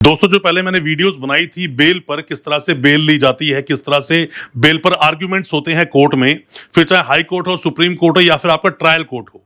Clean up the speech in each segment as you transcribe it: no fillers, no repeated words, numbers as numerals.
दोस्तों जो पहले मैंने वीडियोस बनाई थी बेल पर, किस तरह से बेल ली जाती है, किस तरह से बेल पर आर्ग्यूमेंट्स होते हैं कोर्ट में, फिर चाहे हाई कोर्ट हो, सुप्रीम कोर्ट हो या फिर आपका ट्रायल कोर्ट हो।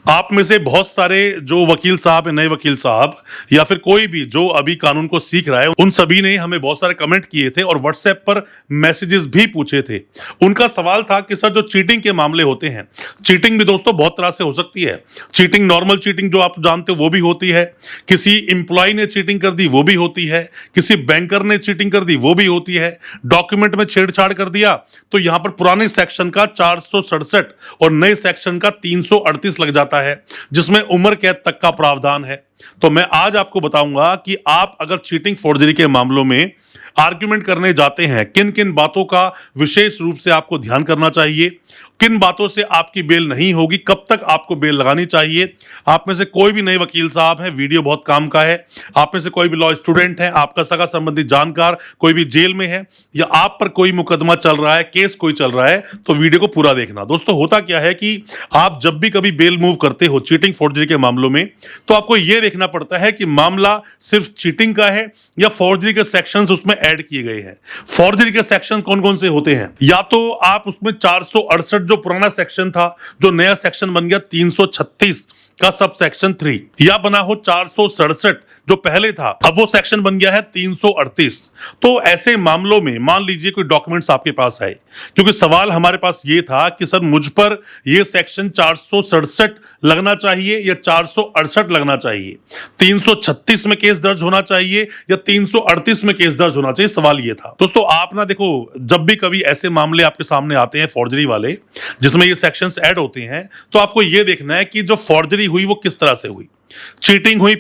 आप में से बहुत सारे जो वकील साहब, नए वकील साहब या फिर कोई भी जो अभी कानून को सीख रहा है, उन सभी ने हमें बहुत सारे कमेंट किए थे और व्हाट्सएप पर मैसेजेस भी पूछे थे। उनका सवाल था कि सर जो चीटिंग के मामले होते हैं, चीटिंग भी दोस्तों बहुत तरह से हो सकती है। चीटिंग, नॉर्मल चीटिंग जो आप जानते हो वो भी होती है, किसी एम्प्लॉय ने चीटिंग कर दी वो भी होती है, किसी बैंकर ने चीटिंग कर दी वो भी होती है, डॉक्यूमेंट में छेड़छाड़ कर दिया तो यहां पर पुराने सेक्शन का 467 और नए सेक्शन का 338 लग जाता है, जिसमें उम्र कैद तक का प्रावधान है। तो मैं आज आपको बताऊंगा कि आप अगर चीटिंग फोर्जरी के मामलों में आर्ग्यूमेंट करने जाते हैं, किन किन बातों का विशेष रूप से आपको ध्यान करना चाहिए, किन बातों से आपकी बेल नहीं होगी, कब तक आपको बेल लगानी चाहिए। आप में से कोई भी नए वकील साहब है, वीडियो बहुत काम का है। आप में से कोई भी लॉ स्टूडेंट है, आपका सगा संबंधी जानकार कोई भी जेल में है या आप पर कोई मुकदमा चल रहा है, केस कोई चल रहा है, तो वीडियो को पूरा देखना। दोस्तों होता क्या है कि आप जब भी कभी बेल मूव करते हो चीटिंग फोर्जरी के मामलों में, तो आपको यह देखना पड़ता है कि मामला सिर्फ चीटिंग का है या फोर्जरी के सेक्शंस उसमें ऐड किए गए हैं। फोर्जरी के सेक्शन कौन कौन से होते हैं? या तो आप उसमें 468 जो पुराना सेक्शन था, जो नया सेक्शन बन गया 336 का सब सेक्शन 3, या बना हो 467 जो पहले था, अब वो सेक्शन बन गया है 338। तो ऐसे मामलों में मान लीजिए कोई डॉक्यूमेंट्स आपके पास आए, क्योंकि सवाल हमारे पास ये था कि सर मुझ पर ये सेक्शन 467 लगना चाहिए या 468 लगना चाहिए, 336 में केस दर्ज होना चाहिए या 338 में केस दर्ज होना चाहिए, सवाल ये था। दोस्तों आप ना देखो, जब भी कभी ऐसे मामले आपके सामने आते हैं फॉर्जरी वाले, जिसमें ये सेक्शंस ऐड होते हैं, तो आपको ये देखना है कि जो फॉर्जरी हुई वो किस तरह से हुई। चीटिंग हुई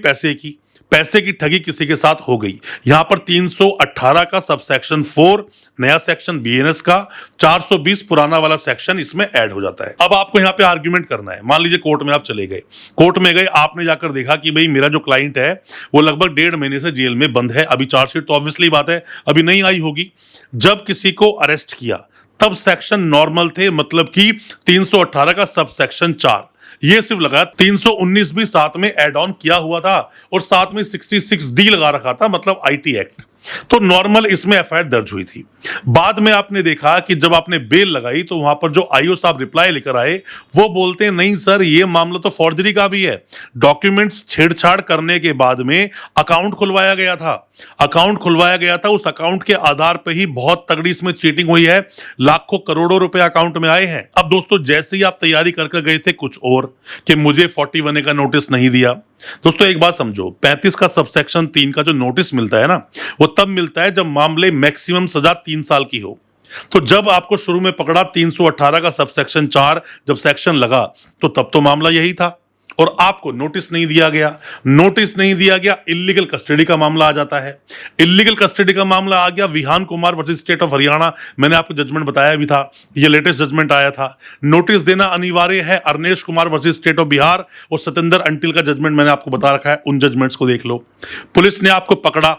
पैसे की ठगी किसी के साथ हो गई, यहां पर 318 का सब सेक्शन 4 नया सेक्शन बीएनएस का, 420 पुराना वाला सेक्शन इसमें ऐड हो जाता है। अब आपको यहां पे आर्ग्यूमेंट करना है। मान लीजिए कोर्ट में आप चले गए, कोर्ट में गए, आपने जाकर देखा कि भाई मेरा जो क्लाइंट है वो लगभग 1.5 महीने से जेल में बंद है। अभी चार्जशीट तो ऑब्वियसली बात है अभी नहीं आई होगी। जब किसी को अरेस्ट किया तब सेक्शन नॉर्मल थे, मतलब कि 318 का सब सेक्शन 4 ये सिर्फ लगा, 319 भी साथ में ऐड ऑन किया हुआ था और साथ में 66D लगा रखा था, मतलब आईटी एक्ट। तो नॉर्मल इसमें एफआईआर दर्ज हुई थी। बाद में आपने देखा कि जब आपने बेल लगाई तो वहां पर जो आईओ साहब रिप्लाई लेकर आए, वो बोलते हैं नहीं सर ये मामला तो फॉर्जरी का भी है। डॉक्यूमेंट्स छेड़छाड़ करने के बाद में अकाउंट खुलवाया गया था, उस अकाउंट के आधार पे ही बहुत तगड़ी इसमें चीटिंग हुई है, लाखों करोड़ों रुपए अकाउंट में आए हैं। अब दोस्तों जैसे ही आप तैयारी करके गए थे कुछ और, कि मुझे 41A का नोटिस नहीं दिया। दोस्तों एक बात समझो, 35 का सबसेक्शन 3 का जो नोटिस मिलता है ना, वो तब मिलता है जब मामले मैक्सिमम सजा 3 साल की हो। तो जब आपको शुरू में पकड़ा 318 का सबसेक्शन 4 जब सेक्शन लगा, तो तब तो मामला यही था और आपको नोटिस नहीं दिया गया। इल्लीगल कस्टडी का मामला आ जाता है। इल्लीगल कस्टडी का मामला आ गया, Vihan Kumar versus state of Haryana, मैंने आपको जजमेंट बताया भी था, ये लेटेस्ट जजमेंट आया था। नोटिस देना अनिवार्य है, Arnesh Kumar versus state of Bihar और सतेंद्र अंटिल का जजमेंट मैंने आपको बता रखा है, उन जजमेंट्स को देख लो। पुलिस ने आपको पकड़ा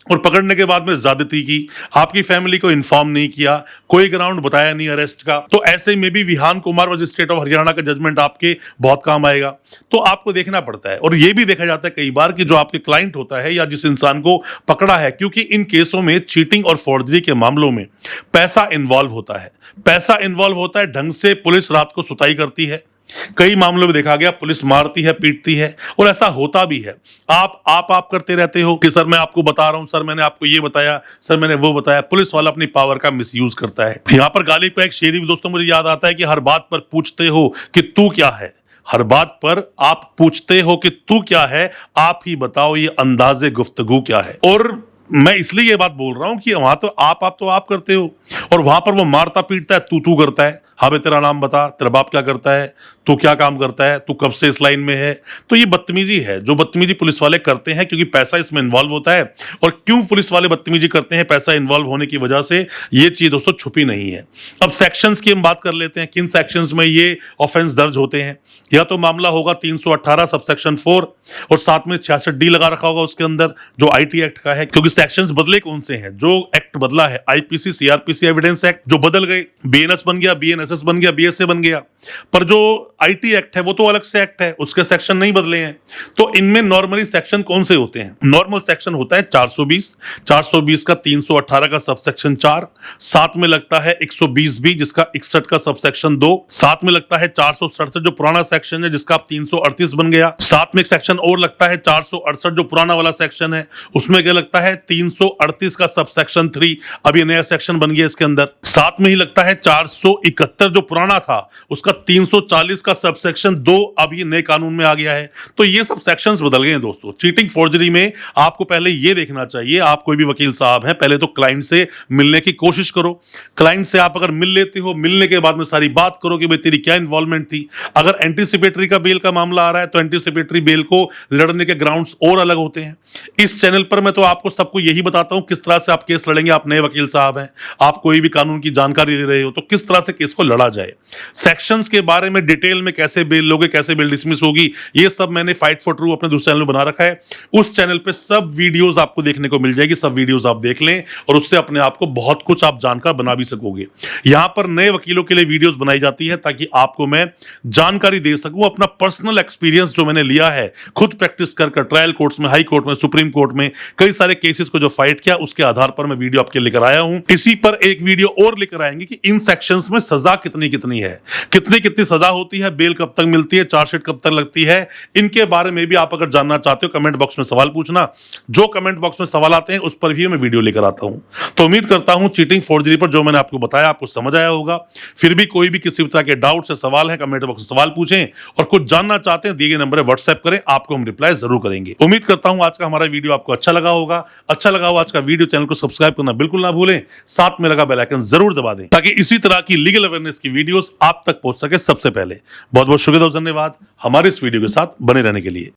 और पकड़ने के बाद में ज्यादती की, आपकी फैमिली को इन्फॉर्म नहीं किया, कोई ग्राउंड बताया नहीं अरेस्ट का, तो ऐसे में भी Vihan Kumar versus state of Haryana का जजमेंट आपके बहुत काम आएगा। तो आपको देखना पड़ता है और यह भी देखा जाता है कई बार कि जो आपके क्लाइंट होता है या जिस इंसान को पकड़ा है, क्योंकि इन केसों में चीटिंग और फॉर्जरी के मामलों में पैसा इन्वॉल्व होता है, ढंग से पुलिस रात को सुताई करती है। कई मामलों में देखा गया पुलिस मारती है, पीटती है और ऐसा होता भी है। आप करते रहते हो कि सर मैं आपको बता रहा हूं, सर मैंने आपको ये बताया, सर मैंने वो बताया। पुलिस वाला अपनी पावर का मिसयूज करता है। यहां पर गालिब का एक शेर भी दोस्तों मुझे याद आता है कि हर बात पर पूछते हो कि तू क्या है, हर बात पर आप पूछते हो कि तू क्या है, आप ही बताओ ये अंदाजे गुफ्तगू क्या है। और मैं इसलिए ये बात बोल रहा हूं कि वहां तो आप करते हो और वहां पर वो मारता पीटता है, तू करता है। हाँ भाई तेरा नाम बता, तेरा बाप क्या करता है, तू क्या काम करता है, तू कब से इस लाइन में है। तो ये बदतमीजी है जो बदतमीजी पुलिस वाले करते हैं, क्योंकि पैसा इसमें इन्वॉल्व होता है। और क्यों पुलिस वाले बदतमीजी करते हैं? पैसा इन्वॉल्व होने की वजह से। ये चीज दोस्तों छुपी नहीं है। अब सेक्शंस की हम बात कर लेते हैं, किन सेक्शंस में ये ऑफेंस दर्ज होते हैं। या तो मामला होगा 318 सबसेक्शन 4 और साथ में 66D लगा रखा होगा उसके अंदर, जो आईटी एक्ट का है, क्योंकि सेक्शंस बदले कौन से हैं? जो एक्ट बदला है आईपीसी सीआरपीसी एविडेंस एक्ट जो बदल गए, बीएनएस बन गया, बीएनएसएस बन गया, बीएसए बन गया। पर जो आईटी एक्ट है वो तो अलग से एक्ट है, उसके सेक्शन नहीं बदले हैं। तो इनमें नॉर्मली सेक्शन कौन से होते हैं? नॉर्मल सेक्शन होता है 420 का 318 का सबसेक्शन 4, साथ में लगता है 120 बी जिसका 61 का सबसेक्शन 2, साथ में लगता है 467 जो पुराना सेक्शन है जिसका अब 338 बन गया, साथ में एक सेक्शन और लगता है 468 जो पुराना वाला सेक्शन है, उसमें क्या लगता है 338 का सबसेक्शन 3, अब ये नया सेक्शन बन गया इसके अंदर। साथ में ही लगता है 471 जो पुराना था उसका 340 का सबसेक्शन 2, अब ये नए कानून में आ गया है। तो ये सब सेक्शंस बदल गए हैं दोस्तों। चीटिंग फॉर्जरी में आपको पहले ये देखना चाहिए, आप कोई भी वकील साहब हैं, पहले तो क्लाइंट से मिलने की कोशिश करो। क्लाइंट से आप अगर मिल लेते हो, मिलने के बाद में सारी बात करो कि भाई तेरी क्या इन्वॉल्वमेंट थी। अगर एंटीसिपेटरी का बेल का मामला आ रहा है तो एंटीसिपेटरी बेल को लड़ने के ग्राउंड्स और अलग होते हैं। इस चैनल पर मैं तो आपको सबको यही बताता हूं किस तरह से आप केस लड़ेंगे। आप नए वकील साहब हैं, आप कोई भी कानून की जानकारी ले रहे हो तो किस तरह से केस को लड़ा जाए, सेक्शंस के बारे में डिटेल में, कैसे बेल लोगे, कैसे बेल डिसमिस होगी, ये सब मैंने फाइट फॉर ट्रू अपने दूसरे चैनल में बना रखा है। उस चैनल पे सब वीडियोस आपको देखने को मिल जाएगी, सब वीडियोस आप देख लें और उससे अपने आप को बहुत कुछ आप जानकार बना भी सकोगे। यहां पर नए वकीलों के लिए वीडियोस बनाई जाती है ताकि आपको मैं जानकारी दे सकूं, अपना पर्सनल एक्सपीरियंस जो मैंने लिया है खुद प्रैक्टिस कर ट्रायल कोर्ट्स में, हाई कोर्ट में, सुप्रीम कोर्ट में कई सारे केसेस को जो फाइट किया, उसके आधार पर मैं वीडियो आपके लेकर आया हूं। इसी पर एक वीडियो और लेकर आएंगे कि इन सेक्शंस में सजा कितनी कितनी है, कितनी कितनी सजा होती है, बेल कब तक मिलती है, चार्जशीट कब तक लगती है। इनके बारे में भी आप अगर जानना चाहते हो कमेंट बॉक्स में सवाल पूछना, जो कमेंट बॉक्स में सवाल आते हैं उस पर भी मैं वीडियो लेकर आता हूं। तो उम्मीद करता हूं चीटिंग फॉर्जरी पर जो मैंने आपको बताया आपको समझ आया होगा। फिर भी कोई भी किसी तरह के डाउट से सवाल है कमेंट बॉक्स में सवाल पूछें और कुछ जानना चाहते हैं दिए गए नंबर पर व्हाट्सएप करें, आपको हम रिप्लाई जरूर करेंगे। उम्मीद करता हूं आज का हमारा वीडियो आपको अच्छा लगा होगा। अच्छा लगा हो आज का वीडियो, चैनल को सब्सक्राइब करना बिल्कुल ना भूलें, साथ में लगा बेल आइकन जरूर दबा दें ताकि इसी तरह की लीगल अवेयरनेस की वीडियोस आप तक पहुंच सके सबसे पहले। बहुत बहुत शुक्रिया और धन्यवाद हमारे इस वीडियो के साथ बने रहने के लिए।